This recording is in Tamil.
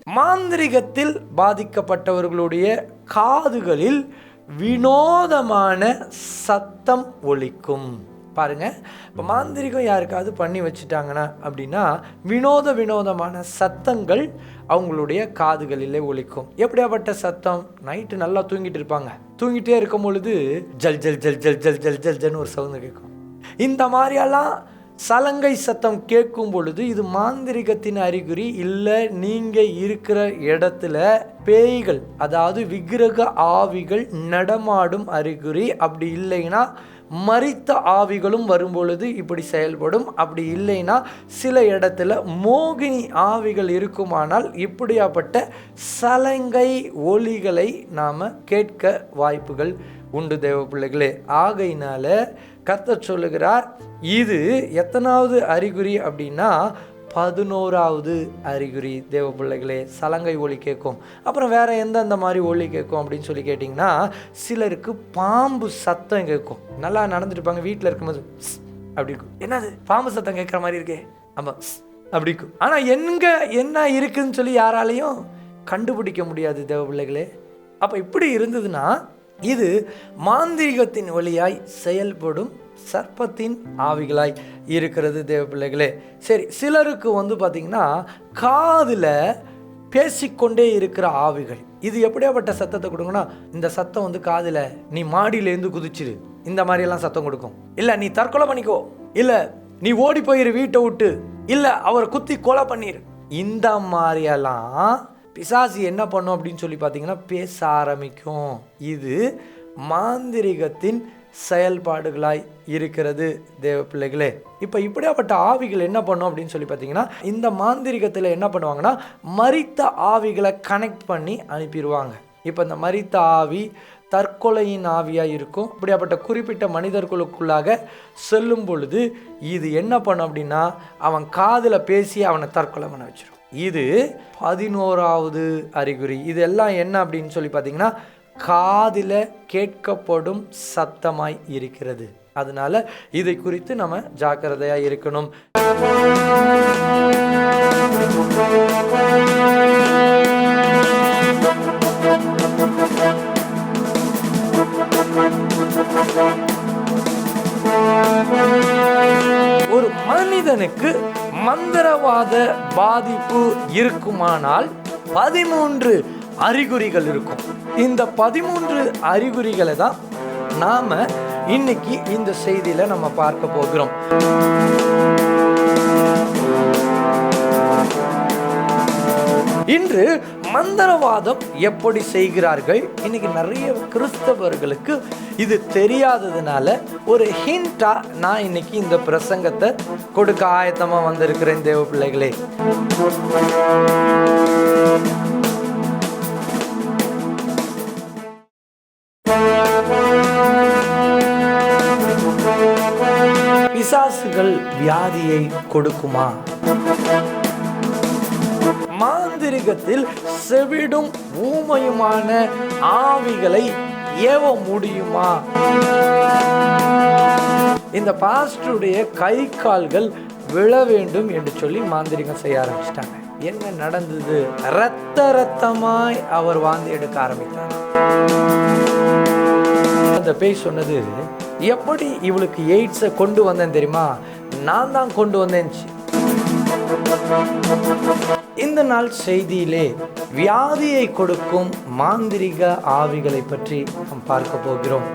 மாந்திரிகத்தில் பாதிக்கப்பட்டவர்களுடைய காதுகளில் வினோதமான சத்தம் ஒலிக்கும். பாருங்க, இப்போ மாந்திரிகம் யாருக்காவது பண்ணி வச்சுட்டாங்கன்னா அப்படின்னா வினோதமான சத்தங்கள் அவங்களுடைய காதுகளிலே ஒலிக்கும். எப்படியாப்பட்ட சத்தம்? நைட்டு நல்லா தூங்கிட்டு இருப்பாங்க, தூங்கிட்டே இருக்கும் பொழுது ஜல் ஜல் ஜல் ஜல் ஜல் ஜல் ஜல் ஜல்னு ஒரு சவுண்டு கேட்கும். இந்த மாதிரியெல்லாம் சலங்கை சத்தம் கேட்கும் பொழுது இது மாந்திரிகத்தின் அறிகுறி. இல்லை நீங்கள் இருக்கிற இடத்துல பேய்கள், அதாவது விக்கிரக ஆவிகள் நடமாடும் அறிகுறி. அப்படி இல்லைன்னா மரித்த ஆவிகளும் வரும்பொழுது இப்படி செயல்படும். அப்படி இல்லைன்னா சில இடத்துல மோகினி ஆவிகள் இருக்குமானால் இப்படியாப்பட்ட சலங்கை ஒலிகளை நாம் கேட்க வாய்ப்புகள் உண்டு தேவ பிள்ளைகளே. ஆகையினால கர்த்தர் சொல்லுகிறார், இது எத்தனாவது அறிகுறி அப்படின்னா 11வது அறிகுறி தேவ பிள்ளைகளே. சலங்கை ஒலி கேட்கும். அப்புறம் வேற எந்தெந்த மாதிரி ஒலி கேட்கும் அப்படின்னு சொல்லி கேட்டிங்கன்னா, சிலருக்கு பாம்பு சத்தம் கேட்கும். நல்லா நடந்துட்டுப்பாங்க, வீட்டில் இருக்கும்போது அப்படி இருக்கும். என்னது பாம்பு சத்தம் கேட்குற மாதிரி இருக்கே, ஆமாம் அப்படி இருக்கும். ஆனால் என்ன இருக்குதுன்னு சொல்லி யாராலையும் கண்டுபிடிக்க முடியாது தேவ பிள்ளைகளே. அப்போ இப்படி இருந்ததுன்னா இது மாந்திரிகத்தின் வழியாய் செயல்படும் சர்ப்பத்தின் ஆவிகளாய் இருக்கிறது தேவ பிள்ளைகளே. சரி, சிலருக்கு பார்த்திங்கன்னா காதில் பேசிக்கொண்டே இருக்கிற ஆவிகள். இது எப்படியாப்பட்ட சத்தத்தை கொடுங்கன்னா, இந்த சத்தம் காதில் நீ மாடியிலேருந்து குதிச்சிரு, இந்த மாதிரியெல்லாம் சத்தம் கொடுக்கும். இல்லை நீ தற்கொலை பண்ணிக்கோ, இல்லை நீ ஓடி போயிரு வீட்டை விட்டு, இல்லை அவரை குத்தி கொலை பண்ணிரு, இந்த மாதிரியெல்லாம் பிசாசு என்ன பண்ணும் அப்படின்னு சொல்லி பார்த்தீங்கன்னா பேச ஆரம்பிக்கும். இது மாந்திரிகத்தின் செயல்பாடுகளாய் இருக்கிறது தேவ பிள்ளைகளே. இப்போ இப்படியாப்பட்ட ஆவிகள் என்ன பண்ணும் அப்படின்னு சொல்லி பார்த்தீங்கன்னா, இந்த மாந்திரிகத்தில் என்ன பண்ணுவாங்கன்னா மரித்த ஆவிகளை கனெக்ட் பண்ணி அனுப்பிடுவாங்க. இப்போ இந்த மரித்த ஆவி தற்கொலையின் ஆவியாக இருக்கும். இப்படியாப்பட்ட குறிப்பிட்ட மனிதர்களுக்குள்ளாக செல்லும் பொழுது இது என்ன பண்ணும் அப்படின்னா, அவன் காதில் பேசி அவனை தற்கொலை பண்ண வச்சிடும். இது 11வது அறிகுறி. இதெல்லாம் என்ன அப்படின்னு சொல்லி பார்த்தீங்கன்னா, காதில் கேட்கப்படும் சத்தமாய் இருக்கிறது. அதனால இதை குறித்து நம்ம ஜாக்கிரதையாக இருக்கணும். ஒரு மனிதனுக்கு மந்திரவாத பாதிப்பு இருக்குமானால் 13 அறிகுறிகள் இருக்கும். இந்த 13 அறிகுறிகளை தான் நாம இன்னைக்கு இந்த செய்தியில நம்ம பார்க்க போகிறோம். இன்று மந்திரவாதம் எப்படி செய்கிறார்கள்? இன்னைக்கு நிறைய கிறிஸ்தவர்களுக்கு இது தெரியாததுனால ஒரு ஹிண்டா நான் இன்னைக்கு இந்த பிரசங்கத்தை கொடுக்க ஆயத்தமா வந்திருக்கிறேன் தேவ பிள்ளைகளே. பிசாசுகள் வியாதியை கொடுக்குமா? மாந்திரிகத்தில் செவிடும் ஊமையுமான ஆவிகளை ஏவ முடியுமா? இந்த பாஸ்டருடைய கை கால்கள் விழ வேண்டும் என்று சொல்லி மாந்திரிகம் செய்ய ஆரம்பிச்சிட்டாங்க. என்ன நடந்தது? ரத்தமாய் அவர் வாந்தி எடுக்க ஆரம்பித்தார். அந்த பேய் சொன்னது, எப்படி இவளுக்கு எய்ட்ஸை கொண்டு வந்தேன் தெரியுமா? நான் தான் கொண்டு வந்தேன். இந்த நாள் செய்தியிலே வியாதியை கொடுக்கும் மாந்திரிக ஆவிகளை பற்றி நாம் பார்க்க போகிறோம்.